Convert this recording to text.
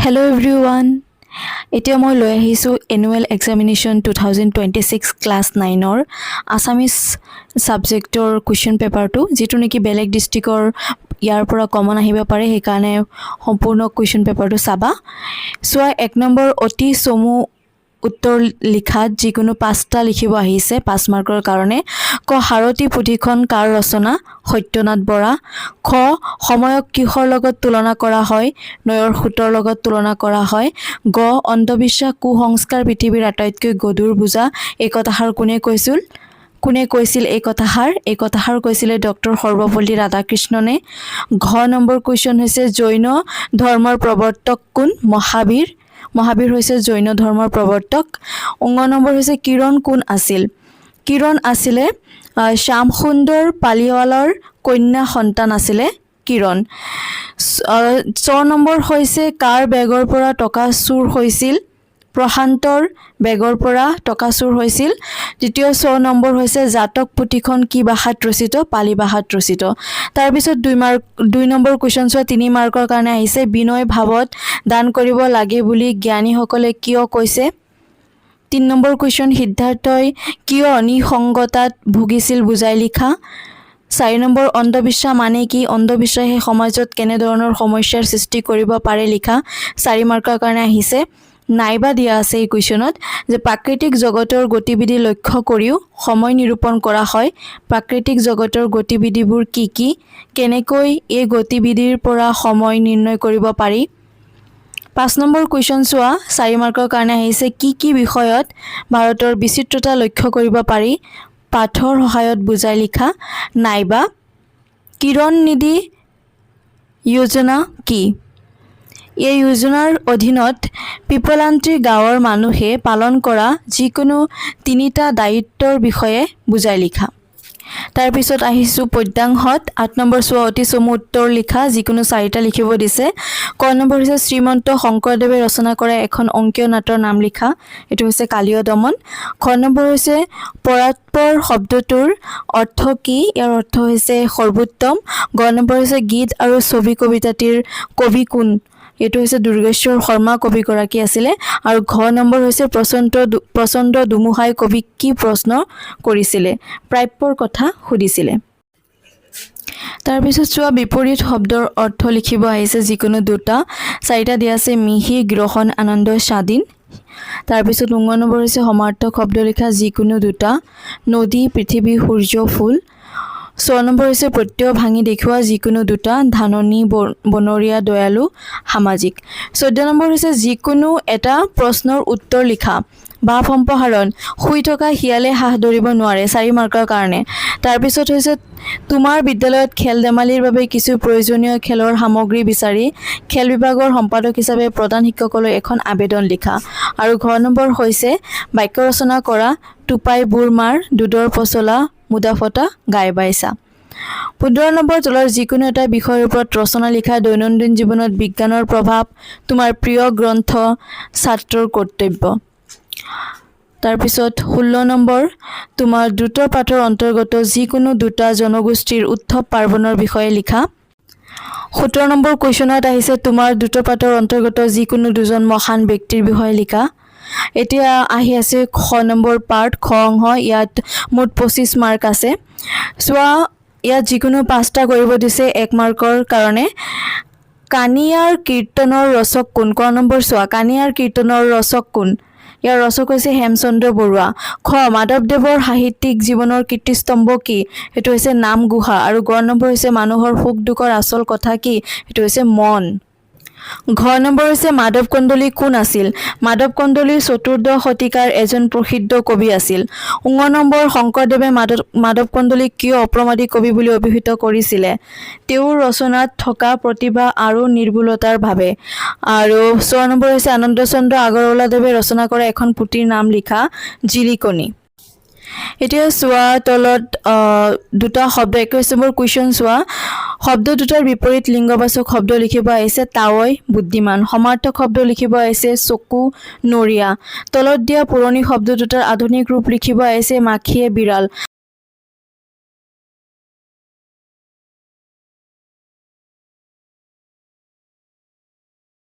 Hello everyone. এতিয়া মই লৈ আহিছোঁ এনুৱেল এক্সামিনেশ্যন 2026 ক্লাছ 9ৰ আছামিজ ছাবজেক্টৰ কুৱেশ্যন পেপাৰটো যিটো নেকি বেলেগ ডিষ্ট্ৰিক্টৰ ইয়াৰ পৰা কমন আহিব পাৰে সেইকাৰণে সম্পূৰ্ণ কুৱেশ্যন পেপাৰটো চাবা চোৱা 1 নম্বৰ অতি চমু উত্তৰ লিখাত যিকোনো 5টা লিখিব আহিছে 5 মাৰ্কৰ কাৰণে ক হাৰতি পুথিখন কাৰ ৰচনা সত্যনাথ বৰা খ সময়ক কিহৰ লগত তুলনা কৰা হয় নয়ৰ খুতৰ লগত তুলনা কৰা হয় গ অন্ধবিশ্বাস কুসংস্কাৰ পৃথিৱীৰ আটাইতকৈ গধুৰ বুজা এই কথাষাৰ কোনে কৈছিল এই কথাষাৰ কৈছিলে ডক্টৰ সৰ্বপল্লী ৰাধাকৃষ্ণনে ঘ নম্বৰ কুৱেশ্যন হৈছে জৈন ধৰ্মৰ প্ৰৱৰ্তক কোন মহাবীৰ হৈছে জৈন ধৰ্মৰ প্ৰৱৰ্তক 19 নম্বৰ হৈছে কিৰণ কোন আছিল কিৰণ আছিলে শ্যাম সুন্দৰ পালিৱালৰ কন্যা সন্তান আছিলে কিৰণ 6 নম্বৰ হৈছে কাৰ বেগৰ পৰা টকা চুৰ হৈছিল প্ৰশান্তৰ বেগৰ পৰা টকা চুৰ হৈছিল দ্বিতীয় 6 নম্বৰ হৈছে জাতক পুথিখন কি ভাষাত ৰচিত পালি ভাষাত ৰচিত তাৰ পিছত 2 নম্বৰ কুৱেশ্যন 3 মাৰ্কৰ কাৰণে আহিছে বিনয় ভাৱত দান কৰিব লাগে বুলি জ্ঞানীসকলে কিয় কৈছে 3 নম্বৰ কুৱেশ্যন সিদ্ধাৰ্থই কিয় নিসংগতাত ভুগিছিল বুজাই লিখা 4 নম্বৰ অন্ধবিশ্বাস মানে কি অন্ধবিশ্বাসে সমাজত কেনে ধৰণৰ সমস্যাৰ সৃষ্টি কৰিব পাৰে লিখা 4 মাৰ্কৰ কাৰণে আহিছে নাইবা দিয়া আছে এই কুৱেশ্যনত যে প্ৰাকৃতিক জগতৰ গতিবিধি লক্ষ্য কৰিও সময় নিৰূপণ কৰা হয় প্ৰাকৃতিক জগতৰ গতিবিধিবোৰ কি কেনেকৈ এই গতিবিধিৰ পৰা সময় নিৰ্ণয় কৰিব পাৰি 5 নম্বৰ কুৱেশ্যন চোৱা 4 মাৰ্কৰ কাৰণে আহিছে কি বিষয়ত ভাৰতৰ বিচিত্ৰতা লক্ষ্য কৰিব পাৰি পাঠৰ সহায়ত বুজাই লিখা নাইবা কিৰণ নিধি যোজনা কি এই যোজনাৰ অধীনত পিপলান্ত্ৰী গাঁৱৰ মানুহে পালন কৰা যিকোনো 3টা দায়িত্বৰ বিষয়ে বুজাই লিখা তাৰ পিছত আহিছো পদ্যাংশত 8 নম্বৰ চোৱা অতি চমু উত্তৰ লিখা যিকোনো 4টা লিখিব দিছে ক নম্বৰ হৈছে শ্ৰীমন্ত শংকৰদেৱে ৰচনা কৰা এখন অংকীয় নাটৰ নাম লিখা এটো হৈছে কালিয় দমন খ নম্বৰ হৈছে পৰাৎপৰ শব্দটোৰ অৰ্থ কি ইয়াৰ অৰ্থ হৈছে সৰ্বোত্তম গ নম্বৰ হৈছে গীত আৰু ছবি কবিতাটিৰ কবি কোন এটো হৈছে দুৰ্গেশ্বৰ শৰ্মা কবি গৰাকী আছিলে আৰু ঘ নম্বৰ হৈছে প্ৰচণ্ড দুমুহাই কবি কি প্ৰশ্ন কৰিছিলে প্ৰাপ্যৰ কথা সুধিছিলে তাৰ পিছত চোৱা বিপৰীত শব্দৰ অৰ্থ লিখিব আহিছে যিকোনো 2টা 4টা দিয়া আছে মিহি গ্ৰহণ আনন্দ স্বাধীন তাৰ পিছত 9 নম্বৰ হৈছে সমাৰ্থক শব্দ লিখা যিকোনো 2টা নদী পৃথিৱী সূৰ্য ফুল 6 নম্বৰ হৈছে প্ৰত্যয় ভাঙি দেখুৱা যিকোনো 2টা ধাননি বনৰীয়া দয়ালু সামাজিক 14 নম্বৰ হৈছে যিকোনো এটা প্ৰশ্নৰ উত্তৰ লিখা বা সম্প্ৰসাৰণ শুই থকা হিয়ালে হাঁহ ধৰিব নোৱাৰে 4 মাৰ্কৰ কাৰণে তাৰ পিছত হৈছে তোমাৰ বিদ্যালয়ত খেল ধেমালিৰ বাবে কিছু প্ৰয়োজনীয় খেলৰ সামগ্ৰী বিচাৰি খেল বিভাগৰ সম্পাদক হিচাপে প্ৰধান শিক্ষকলৈ এখন আবেদন লিখা আৰু ঘ নম্বৰ হৈছে বাক্য ৰচনা কৰা টুপাই বুৰ মাৰ দুডৰ পচলা মুদাফটা গাই বাইছা 15 নম্বৰ তলৰ যিকোনো এটা বিষয়ৰ ওপৰত ৰচনা লিখা দৈনন্দিন জীৱনত বিজ্ঞানৰ প্ৰভাৱ তোমাৰ প্ৰিয় গ্ৰন্থ ছাত্ৰৰ কৰ্তব্য তাৰ পিছত 16 নম্বৰ তোমাৰ দ্ৰুত পাঠৰ অন্তৰ্গত যিকোনো 2টা জনগোষ্ঠীৰ উৎসৱ পাৰ্বণৰ বিষয়ে লিখা 17 নম্বৰ কুৱেশ্যনত আহিছে তোমাৰ দ্ৰুত পাঠৰ অন্তৰ্গত যিকোনো 2জন মহান ব্যক্তিৰ বিষয়ে লিখা এতিয়া আহি আছে খ নম্বৰ পাৰ্ট খ অংশ ইয়াত মুঠ 25 মাৰ্ক আছে চোৱা ইয়াত যিকোনো 5টা কৰিব দিছে 1 মাৰ্কৰ কাৰণে কানিয়াৰ কীৰ্তনৰ ৰচক কোন ক নম্বৰ চোৱা কানিয়াৰ কীৰ্তনৰ ৰচক কোন ইয়াৰ ৰচক হৈছে হেমচন্দ্ৰ বৰুৱা খ মাধৱদেৱৰ সাহিত্যিক জীৱনৰ কীৰ্তিস্তম্ভ কি এটো হৈছে নামগুহা আৰু গ নম্বৰ হৈছে মানুহৰ সুখ দুখৰ আচল কথা কি এটো হৈছে মন ঘ নম্বৰ হৈছে মাধৱ কন্দলী কোন আছিল মাধৱ কন্দলী 14শ শতিকাৰ এজন প্ৰসিদ্ধ কবি আছিল 19 নম্বৰ শংকৰদেৱে মাধৱ কন্দলীক কিয় অপ্ৰমাদী কবি বুলি অভিহিত কৰিছিলে তেওঁৰ ৰচনাত থকা প্ৰতিভা আৰু নিৰ্ভুলতাৰ ভাৱে আৰু 6 নম্বৰ হৈছে আনন্দ চন্দ্ৰ আগৰৱালাদেৱে ৰচনা কৰা এখন পুথিৰ নাম লিখা জিলিকনি এতিয়া চোৱা তলত 2টা শব্দ 21 নম্বৰ কুৱেশ্যন চোৱা শব্দ 2টাৰ বিপৰীত লিংগবাচক শব্দ লিখিব আহিছে তাৱৈ বুদ্ধিমান সমাৰ্থক শব্দ লিখিব আহিছে চকু নৰিয়া তলত দিয়া পুৰণি শব্দ 2টাৰ আধুনিক ৰূপ লিখিব আহিছে মাখিয়ে বিড়াল